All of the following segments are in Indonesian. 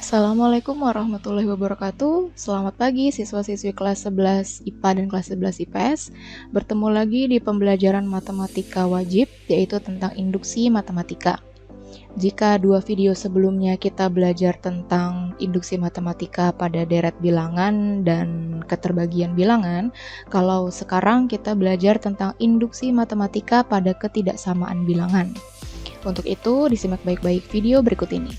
Assalamualaikum warahmatullahi wabarakatuh. Selamat pagi siswa-siswi kelas 11 IPA dan kelas 11 IPS. Bertemu lagi di pembelajaran matematika wajib, yaitu tentang induksi matematika. Jika dua video sebelumnya kita belajar tentang induksi matematika pada deret bilangan dan keterbagian bilangan, kalau sekarang kita belajar tentang induksi matematika pada ketidaksamaan bilangan. Untuk itu, disimak baik-baik video berikut ini.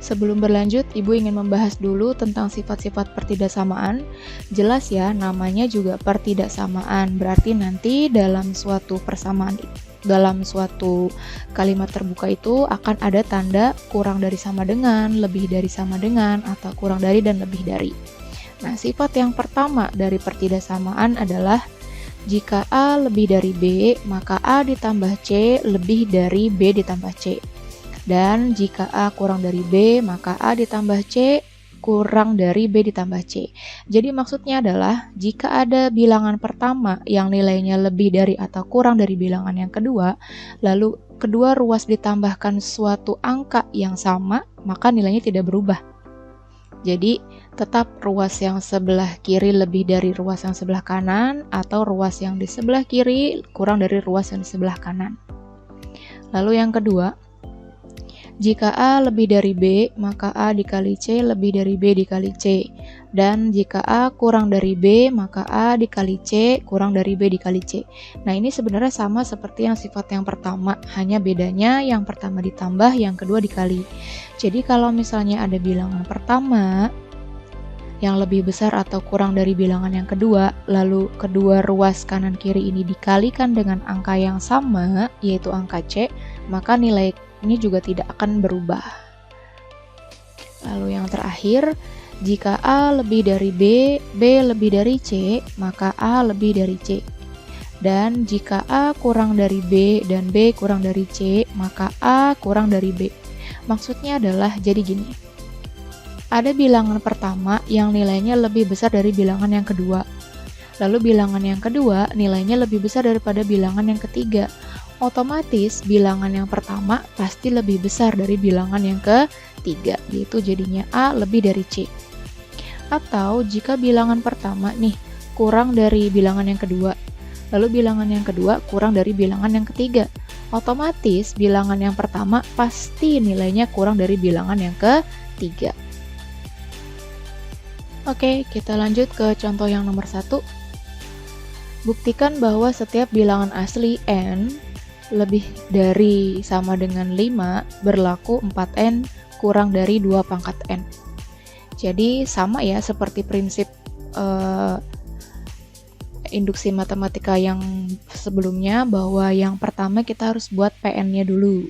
Sebelum berlanjut, Ibu ingin membahas dulu tentang sifat-sifat pertidaksamaan. Jelas ya, namanya juga pertidaksamaan. Berarti nanti dalam suatu persamaan, dalam suatu kalimat terbuka itu akan ada tanda kurang dari sama dengan, lebih dari sama dengan, atau kurang dari dan lebih dari. Nah, sifat yang pertama dari pertidaksamaan adalah jika A lebih dari B, maka A ditambah C lebih dari B ditambah C. Dan jika A kurang dari B, maka A ditambah C kurang dari B ditambah C. Jadi maksudnya adalah, jika ada bilangan pertama yang nilainya lebih dari atau kurang dari bilangan yang kedua, lalu kedua ruas ditambahkan suatu angka yang sama, maka nilainya tidak berubah. Jadi, tetap ruas yang sebelah kiri lebih dari ruas yang sebelah kanan, atau ruas yang di sebelah kiri kurang dari ruas yang di sebelah kanan. Lalu yang kedua, jika A lebih dari B, maka A dikali C lebih dari B dikali C. Dan jika A kurang dari B, maka A dikali C kurang dari B dikali C. Nah, ini sebenarnya sama seperti yang sifat yang pertama, hanya bedanya yang pertama ditambah, yang kedua dikali. Jadi kalau misalnya ada bilangan pertama yang lebih besar atau kurang dari bilangan yang kedua, lalu kedua ruas kanan kiri ini dikalikan dengan angka yang sama, yaitu angka C, maka nilai ini juga tidak akan berubah. Lalu yang terakhir, jika A lebih dari B, B lebih dari C, maka A lebih dari C. Dan jika A kurang dari B dan B kurang dari C, maka A kurang dari B. Maksudnya adalah, jadi gini. Ada bilangan pertama yang nilainya lebih besar dari bilangan yang kedua. Lalu bilangan yang kedua nilainya lebih besar daripada bilangan yang ketiga. Otomatis bilangan yang pertama pasti lebih besar dari bilangan yang ketiga, yaitu jadinya A lebih dari C. Atau jika bilangan pertama nih kurang dari bilangan yang kedua, lalu bilangan yang kedua kurang dari bilangan yang ketiga, otomatis bilangan yang pertama pasti nilainya kurang dari bilangan yang ketiga. Oke, kita lanjut ke contoh yang nomor 1. Buktikan bahwa setiap bilangan asli N lebih dari sama dengan 5 berlaku 4N kurang dari 2 pangkat N. Jadi sama ya seperti prinsip induksi matematika yang sebelumnya, bahwa yang pertama kita harus buat PN-nya dulu.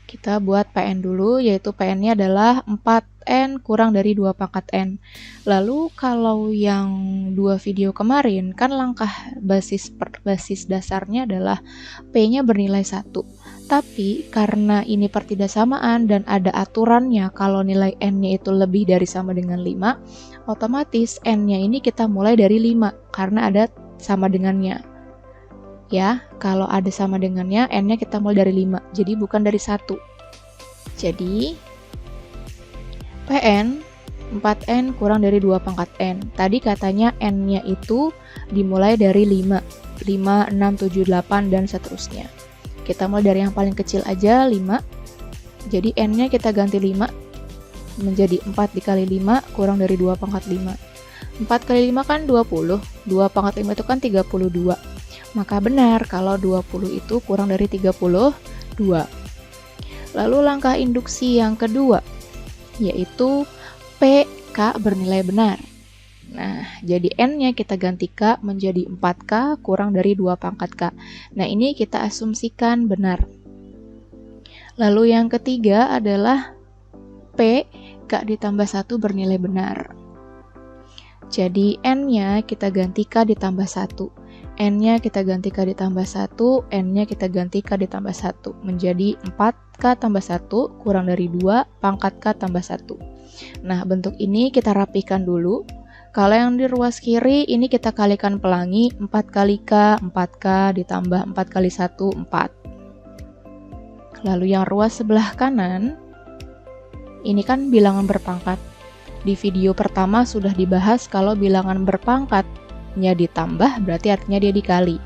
Kita buat PN dulu, yaitu PN-nya adalah 4N kurang dari 2 pangkat N. Lalu kalau yang dua video kemarin, kan langkah basis dasarnya adalah P-nya bernilai 1. Tapi karena ini pertidaksamaan dan ada aturannya kalau nilai N-nya itu lebih dari sama dengan 5, otomatis N-nya ini kita mulai dari 5 karena ada sama dengannya. Ya, kalau ada sama dengannya, N-nya kita mulai dari 5, jadi bukan dari 1. Jadi, PN 4N kurang dari 2 pangkat N. Tadi katanya N-nya itu dimulai dari 5, 5, 6, 7, 8, dan seterusnya. Kita mulai dari yang paling kecil aja, 5. Jadi N-nya kita ganti 5, menjadi 4 dikali 5 kurang dari 2 pangkat 5. 4 kali 5 kan 20, 2 pangkat 5 itu kan 32. Maka benar kalau 20 itu kurang dari 32. Lalu langkah induksi yang kedua, yaitu PK bernilai benar. Nah, jadi N-nya kita ganti K menjadi 4K kurang dari 2 pangkat K. Nah, ini kita asumsikan benar. Lalu yang ketiga adalah P, K ditambah 1 bernilai benar. Jadi N-nya kita ganti K ditambah 1. N-nya kita ganti K ditambah 1, N-nya kita ganti K ditambah 1. Menjadi 4K tambah 1 kurang dari 2 pangkat K tambah 1. Nah, bentuk ini kita rapikan dulu. Kalau yang di ruas kiri, ini kita kalikan pelangi, 4 kali K, 4K ditambah 4 kali 1, 4. Lalu yang ruas sebelah kanan, Ini kan bilangan berpangkat. Di video pertama sudah dibahas kalau bilangan berpangkatnya ditambah berarti artinya dia dikali.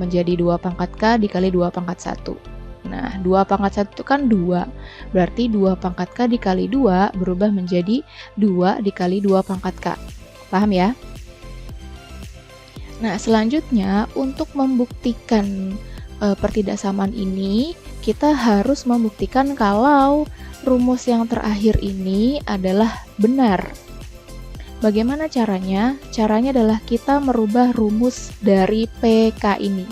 Menjadi 2 pangkat K dikali 2 pangkat 1. Nah, 2 pangkat 1 itu kan 2. Berarti 2 pangkat K dikali 2 berubah menjadi 2 dikali 2 pangkat K. Paham ya? Nah, selanjutnya untuk membuktikan pertidaksamaan ini, kita harus membuktikan kalau rumus yang terakhir ini adalah benar. Bagaimana caranya? Caranya adalah kita merubah rumus dari PK ini.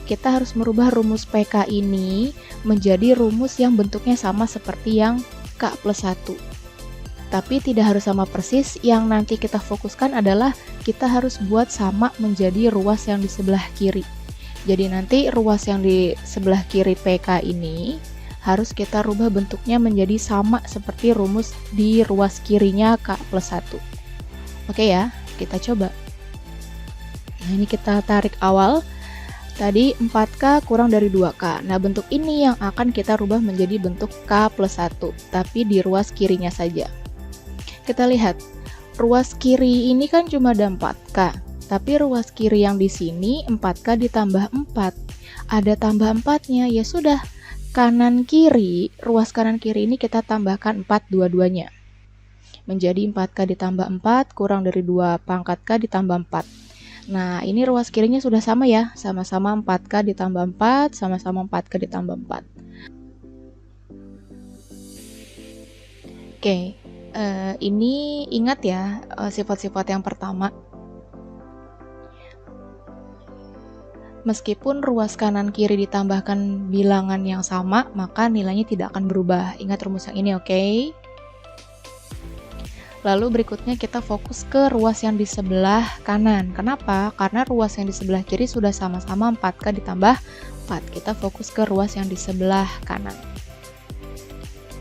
Kita harus merubah rumus PK ini menjadi rumus yang bentuknya sama seperti yang K plus 1. Tapi tidak harus sama persis, yang nanti kita fokuskan adalah kita harus buat sama menjadi ruas yang di sebelah kiri. Jadi nanti ruas yang di sebelah kiri PK ini harus kita rubah bentuknya menjadi sama seperti rumus di ruas kirinya K plus 1. Oke ya, kita coba. Nah, ini kita tarik awal. Tadi 4K kurang dari 2K. Nah, bentuk ini yang akan kita rubah menjadi bentuk K plus 1, tapi di ruas kirinya saja. Kita lihat, ruas kiri ini kan cuma ada 4K. Tapi ruas kiri yang di sini 4K ditambah 4. Ada tambah 4-nya, ya sudah. Kanan kiri, ruas kanan kiri ini kita tambahkan 4 dua-duanya. Menjadi 4K ditambah 4 kurang dari 2 pangkat K ditambah 4. Nah, ini ruas kirinya sudah sama ya. Sama-sama 4K ditambah 4, sama-sama 4K ditambah 4. Oke, ini ingat ya sifat-sifat yang pertama. Meskipun ruas kanan kiri ditambahkan bilangan yang sama, maka nilainya tidak akan berubah. Ingat rumus yang ini, oke? Lalu berikutnya kita fokus ke ruas yang di sebelah kanan. Kenapa? Karena ruas yang di sebelah kiri sudah sama-sama 4K ditambah 4. Kita fokus ke ruas yang di sebelah kanan.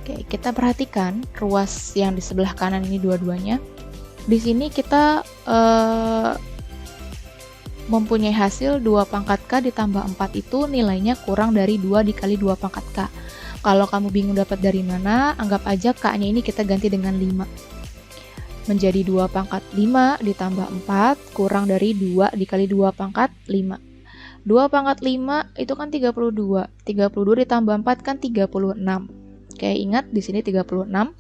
Oke, kita perhatikan ruas yang di sebelah kanan ini dua-duanya. Di sini kita mempunyai hasil 2 pangkat K ditambah 4 itu nilainya kurang dari 2 dikali 2 pangkat K. Kalau kamu bingung dapat dari mana, anggap aja K-nya ini kita ganti dengan 5. Menjadi 2 pangkat 5 ditambah 4 kurang dari 2 dikali 2 pangkat 5. 2 pangkat 5 itu kan 32. 32 ditambah 4 kan 36. Oke, ingat di sini 36.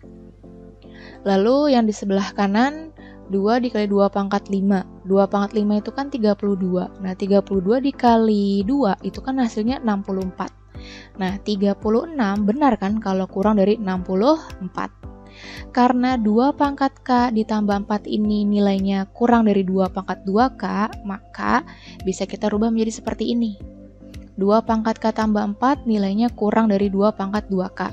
Lalu yang di sebelah kanan 2 dikali 2 pangkat 5. 2 pangkat 5 itu kan 32. Nah, 32 dikali 2 itu kan hasilnya 64. Nah, 36 benar kan kalau kurang dari 64. Karena 2 pangkat K ditambah 4 ini nilainya kurang dari 2 pangkat 2K, maka bisa kita rubah menjadi seperti ini. 2 pangkat K tambah 4 nilainya kurang dari 2 pangkat 2K.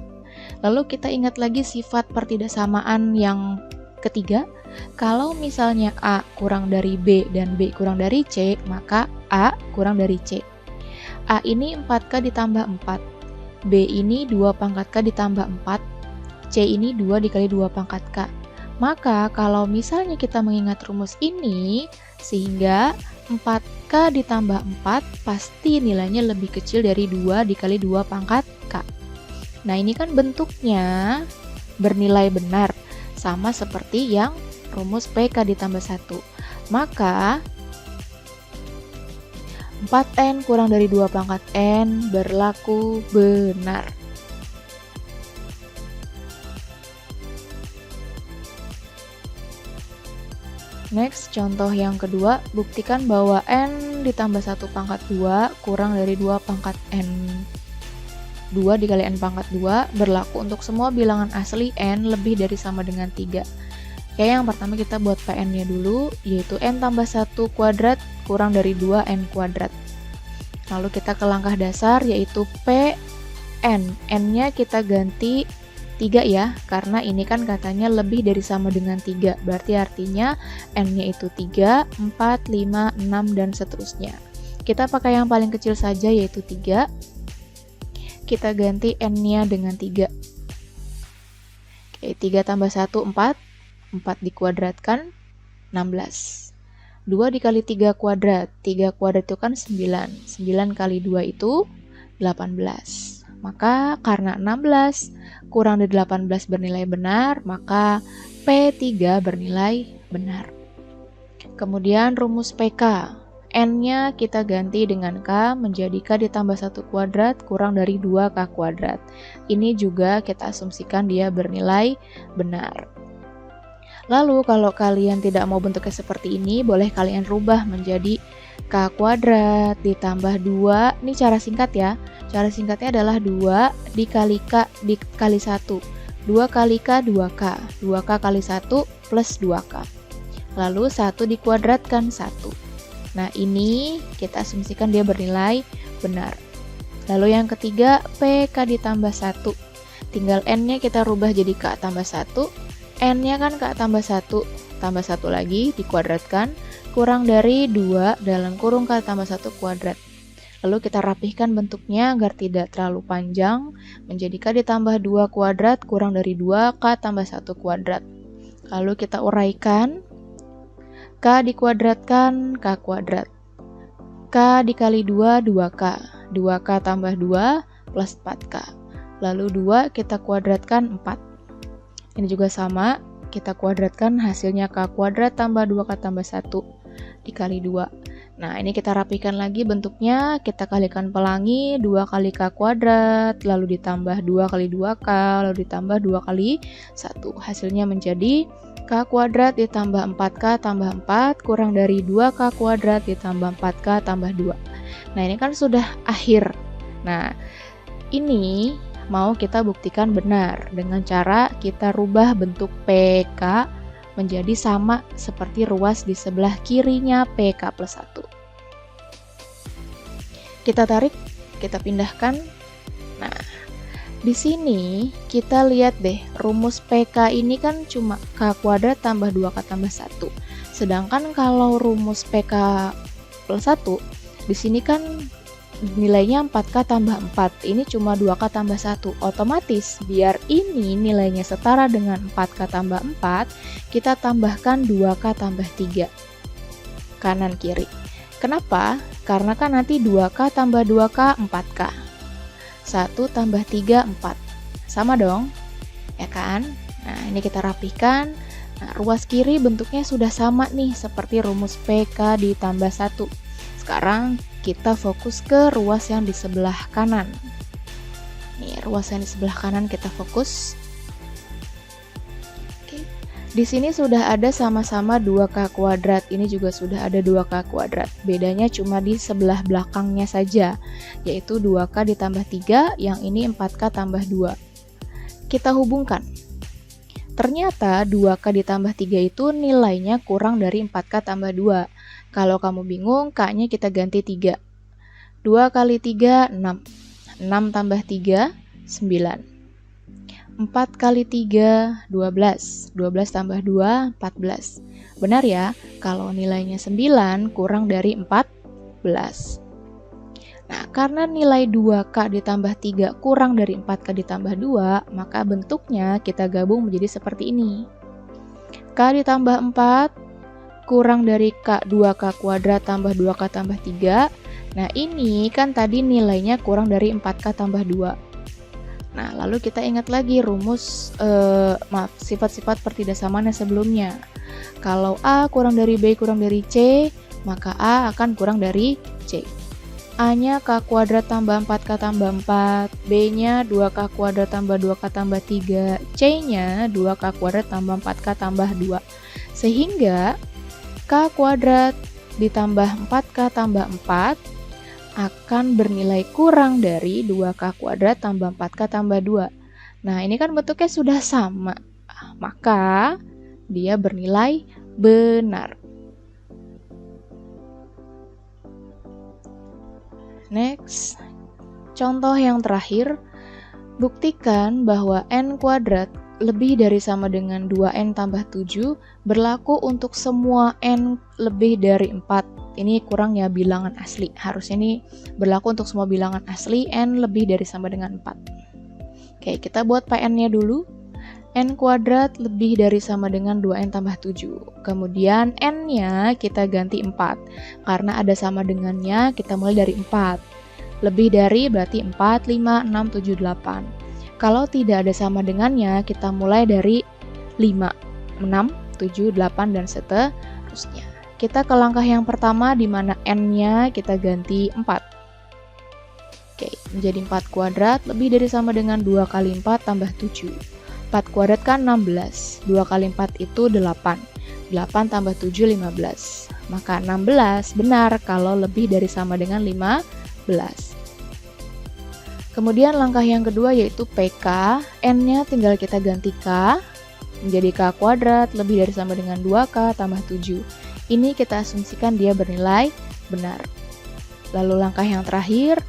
Lalu kita ingat lagi sifat pertidaksamaan yang ketiga. Kalau misalnya A kurang dari B dan B kurang dari C, maka A kurang dari C. A ini 4K ditambah 4. B ini 2 pangkat K ditambah 4. C ini 2 dikali 2 pangkat K. Maka kalau misalnya kita mengingat rumus ini, sehingga 4K ditambah 4 pasti nilainya lebih kecil dari 2 dikali 2 pangkat K. Nah, ini kan bentuknya bernilai benar, sama seperti yang rumus PK ditambah 1. Maka 4N kurang dari 2 pangkat N berlaku benar. Next, contoh yang kedua, buktikan bahwa N ditambah 1 pangkat 2 kurang dari 2 pangkat N. 2 dikali N pangkat 2 berlaku untuk semua bilangan asli N lebih dari sama dengan 3. Oke, yang pertama kita buat PN-nya dulu, yaitu N tambah 1 kuadrat kurang dari 2N kuadrat. Lalu kita ke langkah dasar, yaitu PN. N-nya kita ganti 3 ya, karena ini kan katanya lebih dari sama dengan 3. Berarti artinya N-nya itu 3, 4, 5, 6, dan seterusnya. Kita pakai yang paling kecil saja, yaitu 3. Kita ganti N-nya dengan 3. Oke, 3 tambah 1, 4. 4 dikuadratkan, 16. 2 dikali 3 kuadrat. 3 kuadrat itu kan 9. 9 kali 2 itu 18. Maka karena 16 kurang dari 18 bernilai benar, maka P3 bernilai benar. Kemudian rumus PK. N-nya kita ganti dengan K menjadi K ditambah 1 kuadrat kurang dari 2K kuadrat. Ini juga kita asumsikan dia bernilai benar. Lalu kalau kalian tidak mau bentuknya seperti ini, boleh kalian rubah menjadi K kuadrat ditambah 2. Ini cara singkat ya. Cara singkatnya adalah 2 dikali K dikali 1. 2 kali K 2K. 2K kali 1 plus 2K. Lalu 1 dikuadratkan 1. Nah, ini kita asumsikan dia bernilai benar. Lalu yang ketiga, PK ditambah 1. Tinggal N-nya kita rubah jadi K tambah 1. N-nya kan K tambah 1. Tambah 1 lagi, dikuadratkan. Kurang dari 2 dalam kurung K tambah 1 kuadrat. Lalu kita rapihkan bentuknya agar tidak terlalu panjang. Menjadi K ditambah 2 kuadrat kurang dari 2 K tambah 1 kuadrat. Lalu kita uraikan. K dikuadratkan K kuadrat. K dikali 2, 2K. 2K tambah 2 plus 4K. Lalu 2 kita kuadratkan 4. Ini juga sama, kita kuadratkan hasilnya K kuadrat tambah 2K tambah 1 dikali 2. Nah, ini kita rapikan lagi bentuknya, kita kalikan pelangi 2 kali K kuadrat, lalu ditambah 2 kali 2K, lalu ditambah 2 kali 1. Hasilnya menjadi K kuadrat ditambah 4K tambah 4 kurang dari 2K kuadrat ditambah 4K tambah 2. Nah, ini kan sudah akhir. Nah, ini mau kita buktikan benar dengan cara kita rubah bentuk PK menjadi sama seperti ruas di sebelah kirinya PK plus 1. Kita tarik, kita pindahkan. Nah, di sini kita lihat deh, rumus PK ini kan cuma K kuadrat tambah 2K tambah 1. Sedangkan kalau rumus PK plus 1, di sini kan nilainya 4K tambah 4. Ini cuma 2K tambah 1. Otomatis, biar ini nilainya setara dengan 4K tambah 4, kita tambahkan 2K tambah 3. Kanan kiri. Kenapa? Karena kan nanti 2K tambah 2K 4K. 1 tambah 3, 4. Sama dong, ya kan? Nah, ini kita rapihkan. Nah, ruas kiri bentuknya sudah sama nih, seperti rumus PK ditambah 1. Sekarang kita fokus ke ruas yang di sebelah kanan. Nih, ruas yang di sebelah kanan kita fokus. Oke. Di sini sudah ada sama-sama 2K kuadrat. Ini juga sudah ada 2K kuadrat. Bedanya cuma di sebelah belakangnya saja, yaitu 2K ditambah 3, yang ini 4K tambah 2. Kita hubungkan. Ternyata 2K ditambah 3 itu nilainya kurang dari 4K tambah 2. Kalau kamu bingung, K-nya kita ganti 3. 2 kali 3, 6. 6 tambah 3, 9. 4 kali 3, 12. 12 tambah 2, 14. Benar ya, kalau nilainya 9 kurang dari 14. Nah, karena nilai 2K ditambah 3 kurang dari 4K ditambah 2, maka bentuknya kita gabung menjadi seperti ini. K ditambah 4 kurang dari K 2K kuadrat tambah 2K tambah 3. Nah, ini kan tadi nilainya kurang dari 4K tambah 2. Nah, lalu kita ingat lagi rumus sifat-sifat pertidaksamaan yang sebelumnya. Kalau A kurang dari B kurang dari C, maka A akan kurang dari C. A-nya K kuadrat tambah 4K tambah 4, B-nya 2K kuadrat tambah 2K tambah 3, C-nya 2K kuadrat tambah 4K tambah 2. Sehingga K kuadrat ditambah 4K tambah 4 akan bernilai kurang dari 2K kuadrat tambah 4K tambah 2. Nah, ini kan bentuknya sudah sama. Maka dia bernilai benar. Next, contoh yang terakhir, buktikan bahwa N kuadrat lebih dari sama dengan 2N tambah 7 berlaku untuk semua N lebih dari 4. Ini kurang ya bilangan asli. Harusnya ini berlaku untuk semua bilangan asli N lebih dari sama dengan 4. Oke, kita buat PN-nya dulu. N kuadrat lebih dari sama dengan 2N tambah 7. Kemudian N-nya kita ganti 4. Karena ada sama dengannya, kita mulai dari 4. Lebih dari berarti 4, 5, 6, 7, 8. Kalau tidak ada sama dengannya, kita mulai dari 5, 6, 7, 8, dan seterusnya. Kita ke langkah yang pertama di mana n-nya kita ganti 4. Oke, menjadi 4 kuadrat lebih dari sama dengan 2 kali 4 tambah 7. 4 kuadrat kan 16. 2 kali 4 itu 8. 8 tambah 7, 15. Maka 16 benar kalau lebih dari sama dengan 15. Kemudian langkah yang kedua yaitu PK. N-nya tinggal kita ganti K. Menjadi K kuadrat lebih dari sama dengan 2K tambah 7. Ini kita asumsikan dia bernilai benar. Lalu langkah yang terakhir,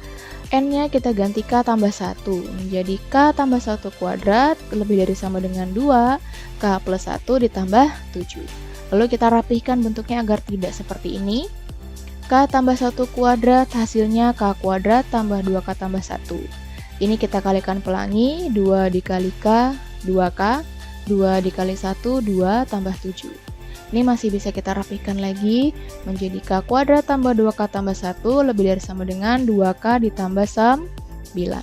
N-nya kita ganti K tambah 1, menjadi K tambah 1 kuadrat, lebih dari sama dengan 2, K plus 1 ditambah 7. Lalu kita rapihkan bentuknya agar tidak seperti ini. K tambah 1 kuadrat, hasilnya K kuadrat tambah 2K tambah 1. Ini kita kalikan pelangi, 2 dikali K, 2K, 2 dikali 1, 2 tambah 7. Ini masih bisa kita rapihkan lagi menjadi K kuadrat tambah 2K tambah 1 lebih dari sama dengan 2K ditambah 9.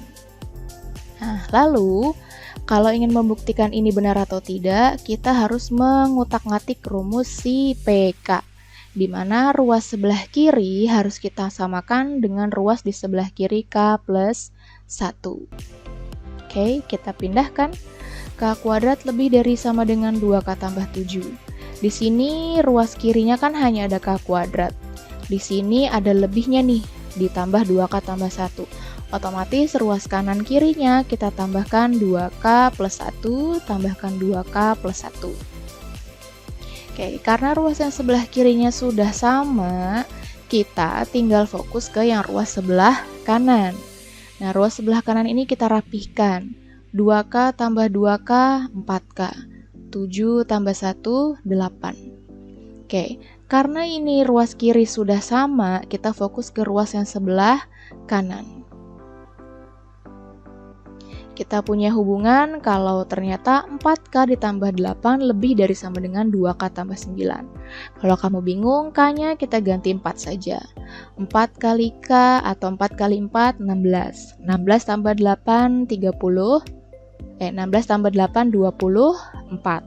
Nah, lalu kalau ingin membuktikan ini benar atau tidak, kita harus mengutak-ngatik rumus si PK, di mana ruas sebelah kiri harus kita samakan dengan ruas di sebelah kiri K plus 1. Oke, kita pindahkan. K kuadrat lebih dari sama dengan 2K tambah 7. Di sini ruas kirinya kan hanya ada K kuadrat. Di sini ada lebihnya nih, ditambah 2K tambah 1. Otomatis ruas kanan kirinya kita tambahkan 2K plus 1, tambahkan 2K plus 1. Oke, karena ruas yang sebelah kirinya sudah sama, kita tinggal fokus ke yang ruas sebelah kanan. Nah, ruas sebelah kanan ini kita rapihkan. 2K tambah 2K, 4K. 7 tambah 1, 8. Oke, karena ini ruas kiri sudah sama, kita fokus ke ruas yang sebelah kanan. Kita punya hubungan kalau ternyata 4K ditambah 8 lebih dari sama dengan 2K tambah 9. Kalau kamu bingung, K-nya kita ganti 4 saja. 4 kali K atau 4 kali 4, 16. 16 tambah 8, 30. 16 tambah 8, 24.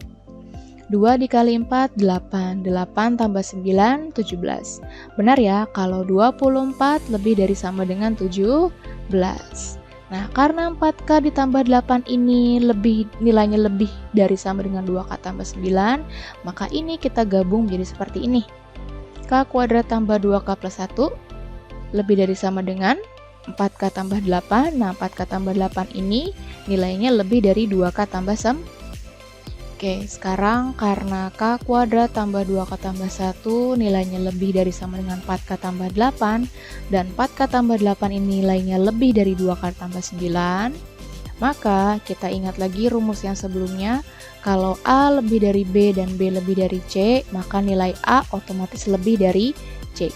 2 dikali 4, 8. 8 tambah 9, 17. Benar ya, kalau 24 lebih dari sama dengan 17. Nah, karena 4K ditambah 8 ini nilainya lebih dari sama dengan 2K tambah 9, maka ini kita gabung menjadi seperti ini. K kuadrat tambah 2K plus 1 lebih dari sama dengan 4K tambah 8. Nah, 4K tambah 8 ini nilainya lebih dari 2K tambah 9. Oke, sekarang karena K kuadrat tambah 2K tambah 1 nilainya lebih dari sama dengan 4K tambah 8, dan 4K tambah 8 ini nilainya lebih dari 2K tambah 9, maka kita ingat lagi rumus yang sebelumnya. Kalau A lebih dari B dan B lebih dari C, maka nilai A otomatis lebih dari C.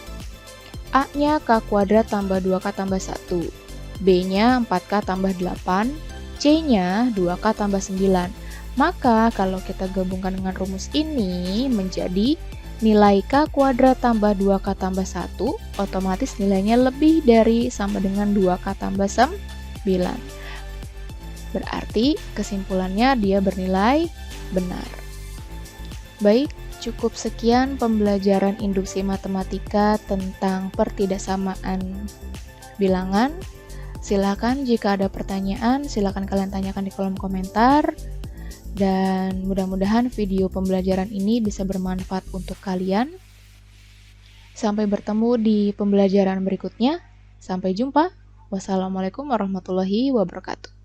A-nya K kuadrat tambah 2K tambah 1, B-nya 4K tambah 8, C-nya 2K tambah 9. Maka kalau kita gabungkan dengan rumus ini menjadi nilai K kuadrat tambah 2K tambah 1, otomatis nilainya lebih dari sama dengan 2K tambah 9. Berarti kesimpulannya dia bernilai benar. Baik, cukup sekian pembelajaran induksi matematika tentang pertidaksamaan bilangan. Silakan jika ada pertanyaan, silakan kalian tanyakan di kolom komentar. Dan mudah-mudahan video pembelajaran ini bisa bermanfaat untuk kalian. Sampai bertemu di pembelajaran berikutnya. Sampai jumpa. Wassalamualaikum warahmatullahi wabarakatuh.